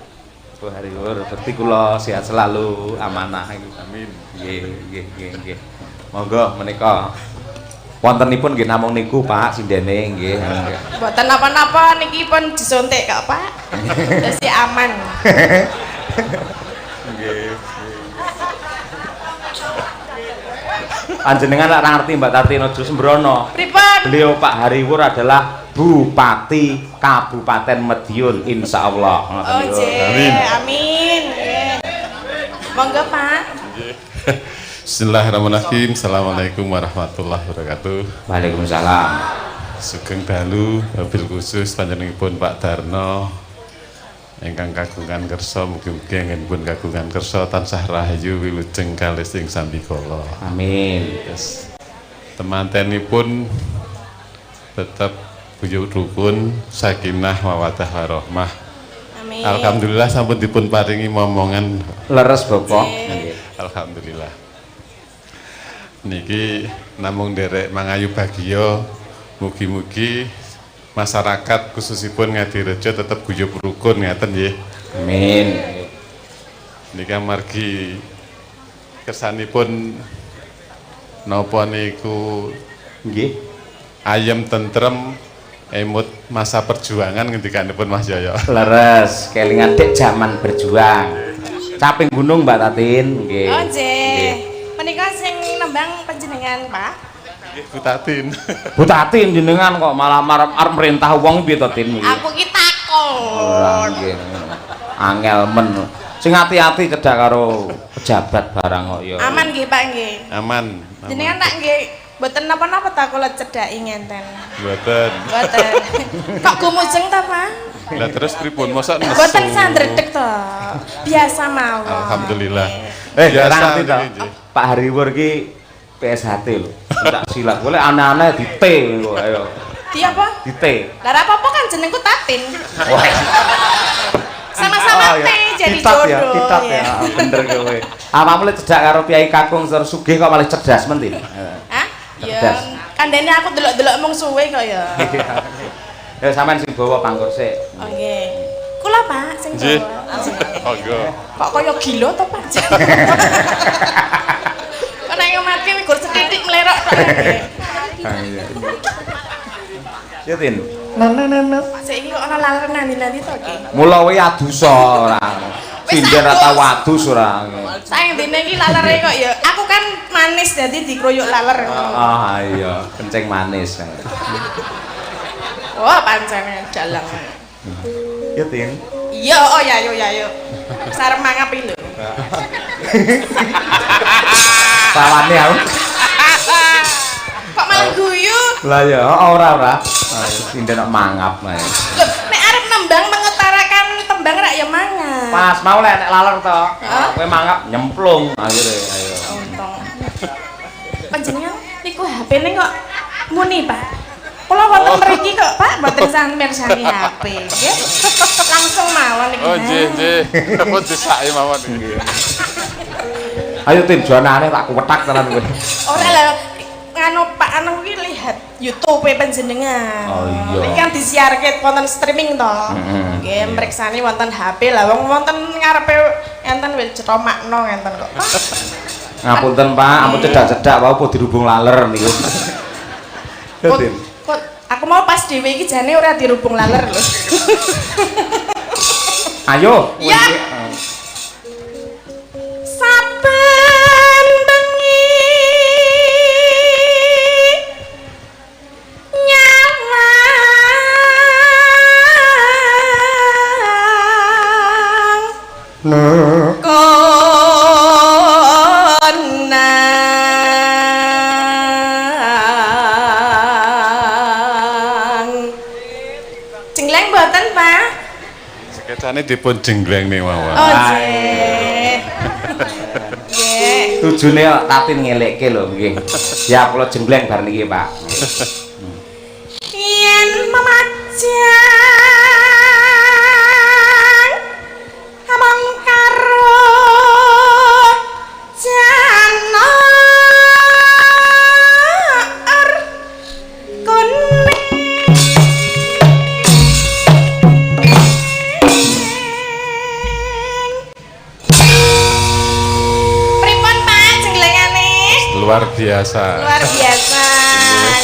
A: Bu Hariwur, bekti kula sehat selalu, amanah iki. Amin. Nggih nggih nggih nggih. Monggo menika wontenipun nggih namung niku Pak sindene nggih.
C: Mboten napa-napa niki pun disuntik kok Pak. Dadi aman.
A: Panjenengan ora ngerti Mbak Tatin aja sembrono.
C: Pripun?
A: Beliau Pak Hariwur adalah Bupati Kabupaten Madiun insyaallah.
C: Oh nggih, amin. Nggih. Monggo Pak.
E: Bismillahirrahmanirrahim. Assalamualaikum warahmatullahi wabarakatuh.
A: Waalaikumsalam.
E: Sugeng dalu wabil khusus panjenenganipun Pak Darno ingkang kagungan kersa, mugi-mugi anggenipun kagungan kersa tansah rahayu wilujeng kalis ing sambikala.
A: Amin.
E: Yes. Temantenipun tetap buyut rukun, sakinah, mawaddah warahmah.
C: Amin.
E: Alhamdulillah sampun dipun paringi momongan.
A: Leres Bapak.
E: Alhamdulillah. Niki namung derek mangayu bagya, mugi-mugi masyarakat khususipun Ngadirejo tetap guyub rukun ngaten nggih.
A: Amin.
E: Niki amargi kersanipun napa niku
A: Nggih.
E: ayem tentrem emut masa perjuangan ngendikanipun Mas Yoyo.
A: Leres, kelingan dek zaman berjuang. Caping gunung Mbak Tatin, nggih.
C: Oh nggih. Menika sing nembang panjenengan Pak.
E: Nggih Bu Tatin.
A: Bu Tatin jenengan kok malah arep merintah wong piye to Tin?
C: Aku ki takon.
A: Ora nggih. Angel men. Sing ati-ati cedhak karo pejabat barang kok ya.
C: Aman nggih Pak nggih.
E: Aman.
C: Jenengan tak nggih mboten napa-napa ta kula cedhaki ngenten.
E: Mboten.
C: Mboten. Kok gumujeng ta Pak?
E: Lah terus pripun mosok nesu?
C: Mboten sandredeg to. Biasa mawon.
E: Alhamdulillah.
A: Ora
E: Biasa
A: ngerti to.
E: niki, nggih.
A: Pak Hariwur ki PSHT lho. Tak silat. Boleh aneh-aneh di T kok ayo.
C: Di apa?
A: Di T.
C: Lah ra apa-apa kan jenengku Tatin.
A: Wah.
C: Sama-sama
A: Oh, ya.
C: T jadi
A: Titat
C: jodoh.
A: ya, titat ya. Ah, bener kowe. Awakmu lek cedhak karo Kyai Kakung terus sugih kok malah cerdas men Tin.
C: Hah? Ya,
A: Cerdas.
C: kandhane aku delok-delok mung suwe kok ya.
A: Ya sampean sing bawa pangkur sik.
C: Oh nggih. Kula Pak sing
E: Nggih.
C: bawa.
E: Monggo.
C: Kok kaya gila to Pak? Kok nek ngemati gur setitik melerok tok.
A: Ya Tin.
C: Saiki kok ana laler nanti-nanti to iki.
A: Mula kowe adusa ora. Sinden ra tau adus ora.
C: Saing dene iki lalere kok ya. Aku kan manis dadi dikroyok laler.
A: Ah iya, kencing manis.
C: Wah, pancene dalang.
A: Ya Tin.
C: Iya, oh ya yo ya yo. Sarep mangap iki lho.
A: Sawane aku.
C: Kok malah guyu?
A: Lah ya ora. Sinden kok mangap lah.
C: Loh, nek arep nembang mengutarakan tembang rak ya mangan.
A: Pas mau lek nek laler to.
C: Hah?
A: Kowe mangap nyemplung akhire ayo.
C: Untung. Panjenengan niku HP-ne kok muni, Pak. Kula wonten mriki kok, Pak, mboten sampeyan mirsani HP, nggih. Langsung mawon iki.
E: Oh, nggih. Apa disake mawon nggih.
A: Ayo tim jonane tak kuwetak tenan kowe.
C: Ora lah nganu Pak anu kuwi lihat YouTube panjenengan.
A: Oh iya.
C: Iki kan disiarke wonten streaming to. Nggih, mriksani wonten HP lah wong wonten ngarepe enten wis ceromakno ngenten kok. Pak.
A: Ngapunten Pak, ampun cedak-cedak wae apa dirubung laler niku. Yo tim.
C: Kok aku mau pas dhewe iki jane ora dirubung laler lho.
A: Ayo.
C: Ya. Saben bengi nyawang konang jengleng mboten Pak?
E: Sekecane dipun jenggleng nih mawon.
C: Oh nggih. Nggih.
A: Tujune kok tatin ngelekke lho nggih. Ya kula jenggleng bar niki, Pak.
C: Yen memajang among karo janar kuning pripun Pak jenglengane?
E: Luar biasa.
C: Luar biasa.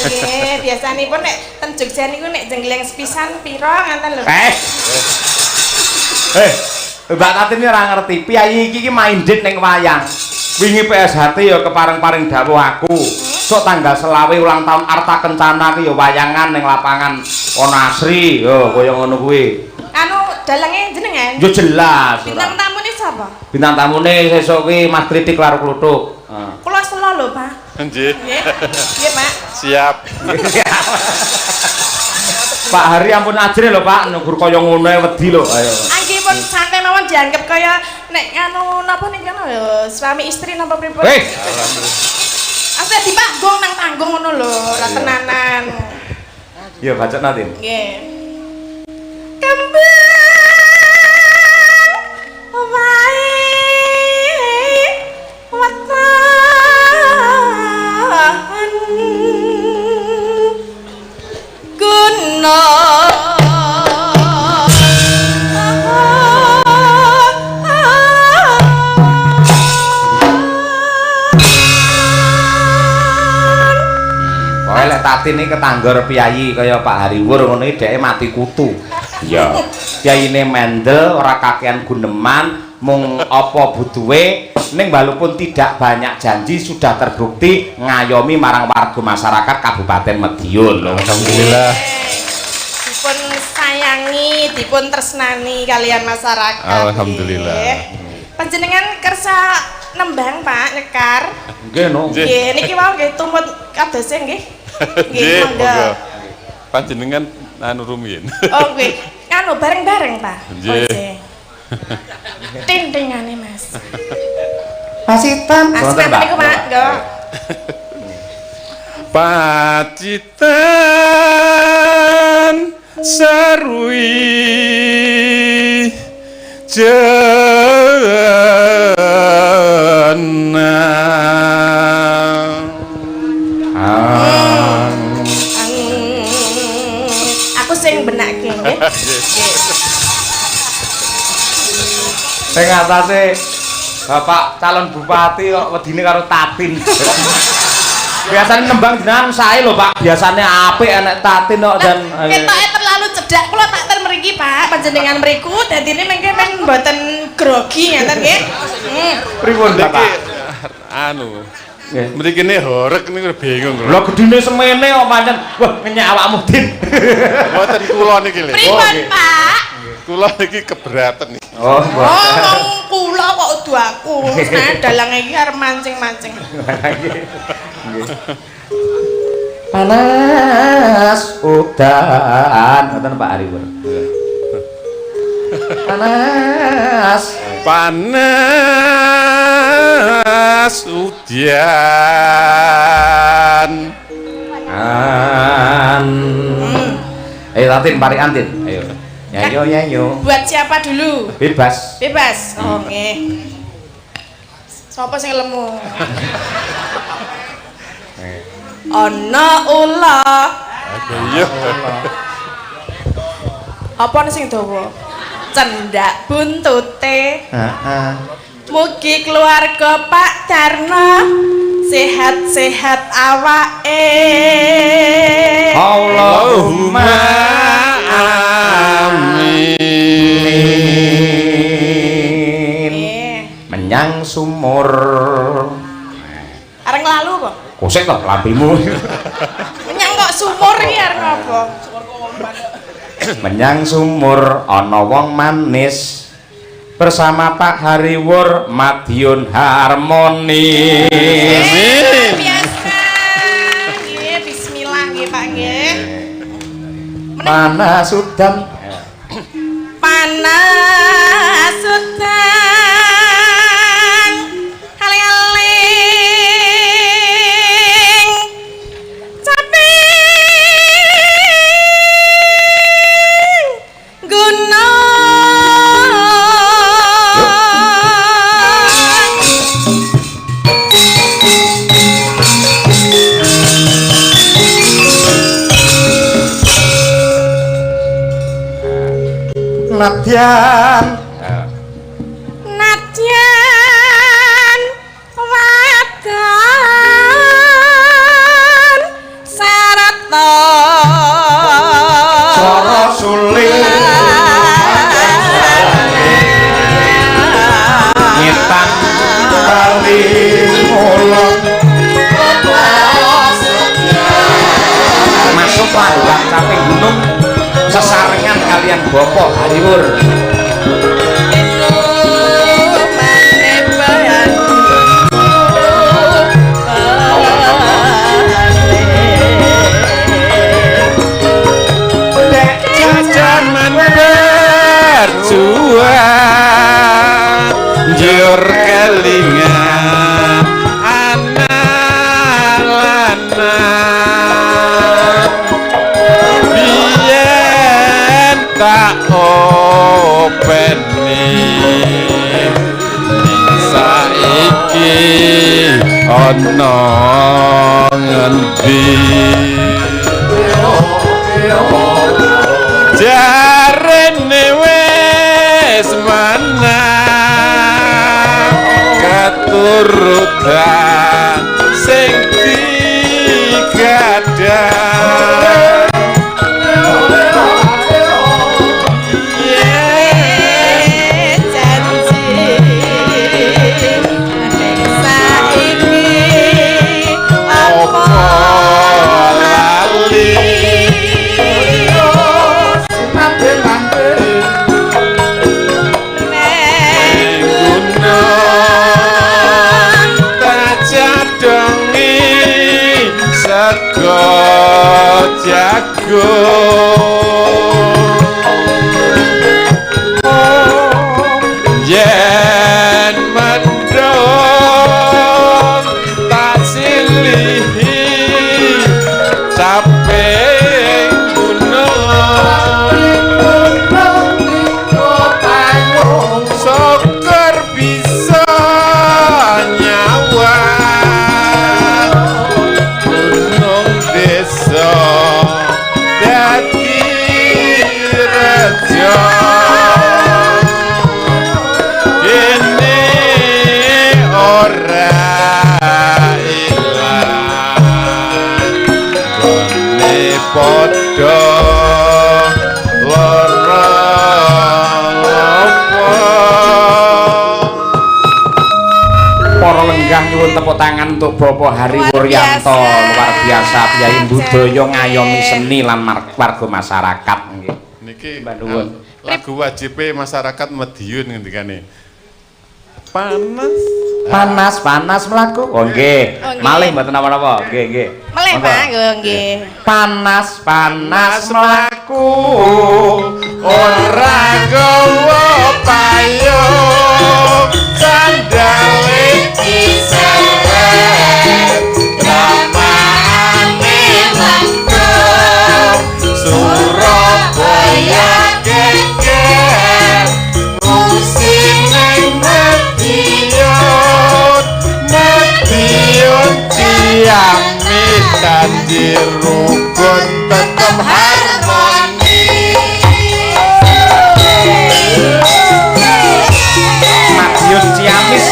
C: Nggih, biasanipun nek ten Jogja niku nek jengleng sepisan pira ngaten lho.
A: Mbak Tatin ini ora ngerti. Piyayi iki main dit ning wayang. Wingi PSHT ya keparing-paring dawuh aku. Sok tanggal 20 ulang tahun Arta Kencana ki ya wayangan ning lapangan Onasri. Yo kaya ngono kuwi.
C: Anu dalenge jenengan?
A: Yo jelas.
C: Bintang tamune sapa?
A: Bintang tamune sesuk ki Mas Kritik karo Kluthuk.
C: Kula selo lho, Pak.
E: Nggih.
C: Nggih. Nggih, Pak.
E: Siap.
A: Pak Hari ampun ajre lho Pak, nugur kaya ngono ae wedi lho. Ayo.
C: Nggih pun santai mawon dianggep kaya nek anu napa ning kono ya suami istri napa pripun?
A: Hei.
C: Asa di panggung nang tanggung ngono lho, ora tenanan.
A: Ya baca nanti.
C: Nggih. Kembang wae watan guna
A: Lek Tatin ini ketanggor piyayi kaya Pak Hariwur ngono iki dheke mati kutu. Iya. Piyayine mendel ora kakean guneman mung apa butuhe ning walaupun tidak banyak janji sudah terbukti ngayomi marang warga masyarakat Kabupaten Madiun lho.
E: Alhamdulillah.
C: dipun sayangi, dipun tresnani kalian masyarakat.
E: Alhamdulillah.
C: Panjenengan kersa nembang Pak nyekar.
A: Nggih no.
C: Nggih niki wau nggih tumut kadose nggih.
E: Nggih,
C: monggo.
E: monggo. Panjenengan anu rumiyin.
C: Oh nggih. Anu bareng-bareng Pak.
E: Nggih.
C: Tindingane Mas.
A: Pasitan.
C: Asman niku Pak, nggo.
E: Pacitan sarui
C: Aku sing benake nggih.
A: Sing atase Bapak calon bupati kok wedine karo Tatin. Biasanya nembang jenengan sae lho Pak. Biasanya apik enek Tatin kok dan
C: Ketoke terlalu cedak kula tak ten mriki Pak. Panjenengan mriku dadine mengke men mboten grogi ngeten nggih.
A: pripun Bapak?
E: Anu. Mriki ne horeg niku bingung lho.
A: Lho gedine semene kok pancen wah ngenyek awakmu Din.
E: Mboten kula niki lho.
C: Pripun Pak?
E: Kula niki keberatan niki.
A: Oh,
C: Wong kula kok udu aku. Nah dalange iki arep mancing-mancing.
A: Panas udan ngoten Pak Ariwur. Panas
E: Panas udan
A: Ayo Tatin, parikan Tin. Ayo. Nyanyo.
C: Buat siapa dulu?
A: Bebas.
C: Bebas. Oh, nggih. Sopo sing lemu? Ana ula.
E: Iya.
C: Apa sing dawa? Cendak buntute.
A: Heeh.
C: Mugi keluarga Pak Darno sehat-sehat awake.
A: Allahumma amin. Menyang sumur.
C: Areng lalu kok.
A: Kosek to lampimu.
C: Menyang kok sumur iki areng apa?
A: Menyang sumur ana wong manis bersama Pak Hariwur Madiun Harmoni.
C: Biasa. Nggih, bismillah nggih Pak nggih.
A: Mana sudan
C: Panas sudan aling-aling caping gunung.
A: nadyan
C: Nadyan wadon sarata
A: swara suling nyetan kali mulung masuk langgam kaping gunung sesarengan kalian Bapak Hariwur.
E: Jur kelingan anak lanang biyen tak openi ning saiki ana ngendi jarene wis menang keturutan sing digadang yen mendung tak silihi caping gunung syukur bisa nyawa gunung desa dadi rejo ini ora ilang gone padha lara
A: Para lenggah nyuwun tepuk tangan untuk Bapak Hariwur Yanto. Luar biasa piyai budaya ngayomi seni lan warga masyarakat nggih.
E: niki
A: Mbak nuwun.
E: lagu wajib masyarakat Madiun ngendikane panas
A: Panas mlaku. Oh nggih.
C: Oh, nggih.
A: Malih mboten napa-napa. Nggih.
C: Meleh
A: Monggo.
C: Pak nggih.
A: Panas mlaku
E: ora gawa payung sandale
C: Ramane
E: janji rukun tetep harmoni.
A: Madiun Ciamis.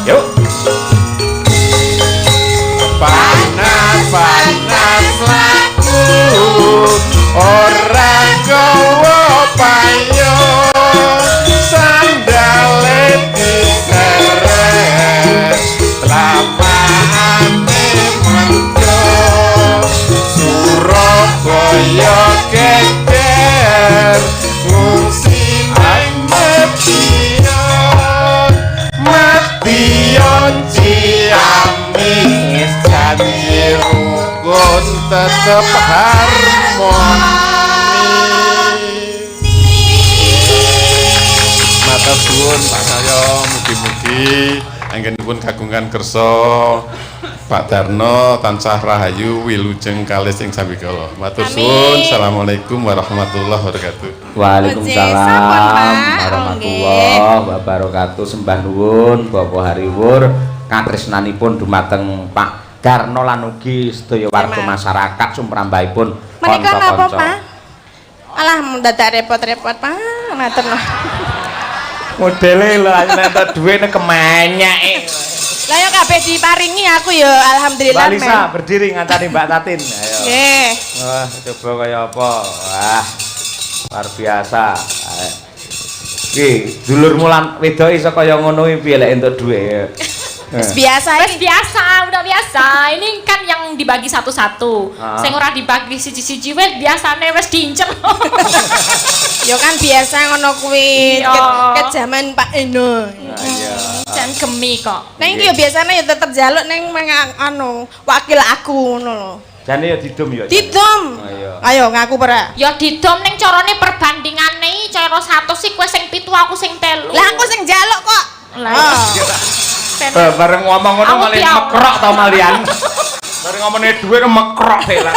A: Yuk.
E: Panas-panas laku ora gawa payung sandale dikeres lapane menjo Surabaya geger ngungsi Madiun Ciamis janji rukun tetep harmoni. Matur suwun Pak saya mugi-mugi anggenipun kagungan kersa Pak Darno tansah rahayu wilujeng kalih sing sambikala. Matur suwun. Assalamualaikum warahmatullahi wabarakatuh.
A: Waalaikumsalam warahmatullahi wabarakatuh. Sembah nuwun Bapak Hariwur katresnanipun dumateng Pak Darno lan ugi sedaya warga masyarakat sumrambahipun
C: Menika napa,
A: kanca-kanca.
C: Pak? Alah mendadak repot-repot, Pak. Matur nuwun.
A: Modele lho nek duwe nek kemenyek.
C: Lah ya kabeh diparingi aku ya alhamdulillah.
A: Mbak Lisa berdiri ngancani Mbak Tatin. Ayo.
C: Nggih.
A: Wah, coba kaya apa? Wah. Luar biasa. Iki dulurmu lan wedoke iso kaya ngono iki piye lek entuk dhuwit.
C: Wis biasa
B: Wes
C: iki.
B: biasa, udah biasa. Ini kan yang dibagi satu-satu. Sing ora dibagi siji-siji wes biasane wes diincer.
C: Ya kan biasa ngono kuwi.
B: Iya.
C: Ket jaman Pak Eno.
A: Iya.
B: Jan gemi kok.
C: Neng iki ya biasane ya tetep jaluk neng anu wakil aku ngono lho.
A: Jane ya didum ya.
C: Didom.
A: Ayo.
C: Ayo ngaku ora.
B: Ya didom ning carane perbandingane cara 100 sih kowe sing 7 aku sing 3.
C: Lah aku sing jaluk kok.
B: Lah.
A: Bareng ngomong ngono
B: Aku
A: malah
B: piye?
A: mekrok to malian. Bareng ngomongnya dhuwit mekrok deh lah.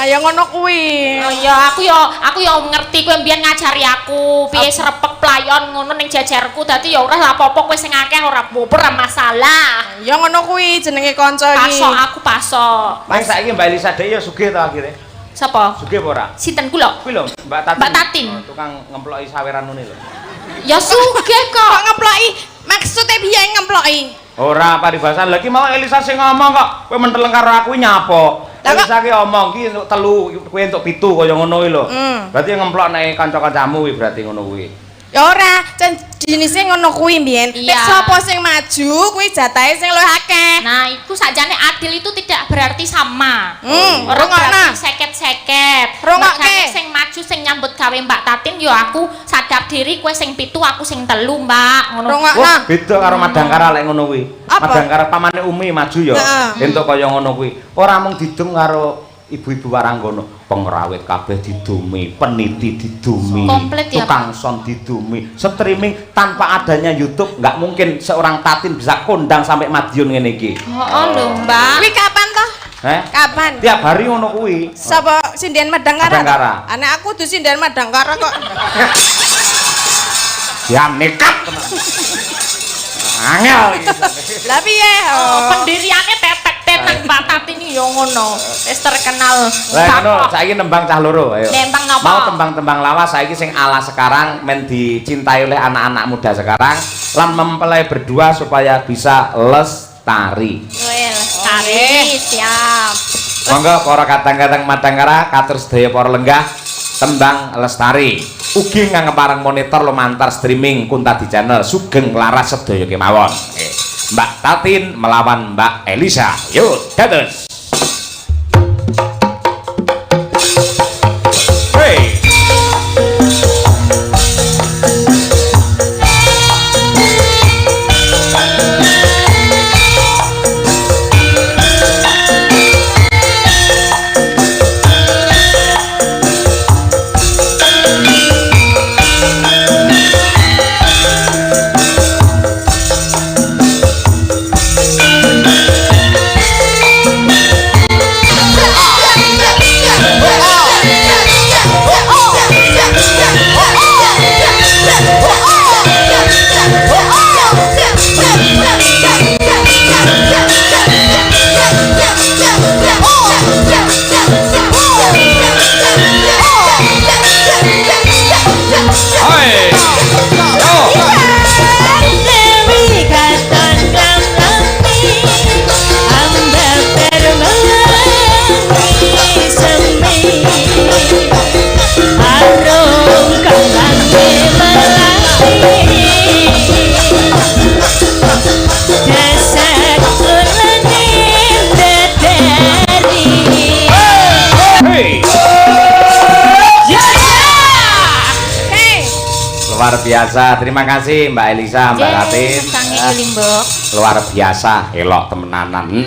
C: Ya ngono kuwi.
B: Oh ya aku ya ngerti kowe mbiyen ngajari aku piye srepek playon ngono ning jajarku. Dadi ya ora apa-apa kowe sing akeh ora ora masalah.
C: Ya ngono kuwi jenenge kanca iki.
B: Pasok aku pasok.
A: Nang saiki Mbak Elisa dhewe ya sugih to akhire.
B: Sapa?
A: Sugih apa ora?
B: Sinten kula?
A: Kuwi lho, Mbak Tatin.
B: Mbak Tatin.
A: Oh, tukang ngemploki saweran ngene lho.
B: Ya sugih
C: Kok
B: kok.
C: ngemploki? Maksudnya piye ngemploki?
A: Ora paribasan lagi mau Elisa sing ngomong kok. Kowe menteleng karo aku nyapa?
C: Lah kok-
A: Elisa ki omong ki untuk 3, kowe untuk 7 kaya ngono kuwi lho. Berarti ngemplok nek kanca-kancamu kuwi berarti ngono kuwi.
C: Ya ora, jan jenise ngono kuwi mbiyen. Nek
B: Iya.
C: sapa sing maju kuwi jatahe sing luwih akeh.
B: Nah, itu sakjane adil itu tidak berarti sama.
C: rungokno.
B: Orang berarti seket-seket.
C: Rungokke.
B: Makanya sing maju sing nyambut gawe Mbak Tatin yo aku sadar diri kowe sing 7 aku sing 3, Mbak. Ngono.
C: Rungokno.
A: Wah, beda karo Madangkara lek ngono kuwi.
C: Apa?
A: Madangkara pamane Umi maju ya.
C: Heeh.
A: Entuk kaya ngono kuwi. Ora mung didum karo ibu-ibu waranggono, pengrawit kabeh didumi, peniti didumi,
B: Komplit ya,
A: tukang son didumi, streaming tanpa adanya YouTube nggak mungkin seorang Tatin bisa kondang sampai Madiun ngene iki.
B: Oh, lho, Mbak.
C: Kuwi kapan toh? Kapan?
A: Tiap hari ngono kuwi.
C: Sapa Sindian Madangkara?
A: Madangkara.
C: Anak aku tuh Sindian Madangkara kok.
A: Ya nekat tenan. Angel iki.
C: Lah piye?
B: Pendiriannya tetek-tetek Mbak Tatin iki yo ngono. Wis terkenal.
A: Lah ngono, saiki nembang cah loro, ayo.
B: Nembang napa?
A: Mau tembang-tembang lawas saiki sing ala sekarang men dicintai oleh anak-anak muda sekarang lan mempelai berdua supaya bisa lestari.
B: Well, Lestari, siap.
A: Monggo para kadang-kadang Madangkara katur sedaya para lenggah tembang Lestari. Ugi ngangepareng monitor lumantar streaming Kuntadi Channel sugeng laras sedaya kemawon. Nggih. Mbak Tatin melawan Mbak Elisa. Yuk, dados. Hey. luar biasa. Terima kasih Mbak Elisa, Mbak Latin.
B: Sange Limbok.
A: Luar biasa, elok temenanan.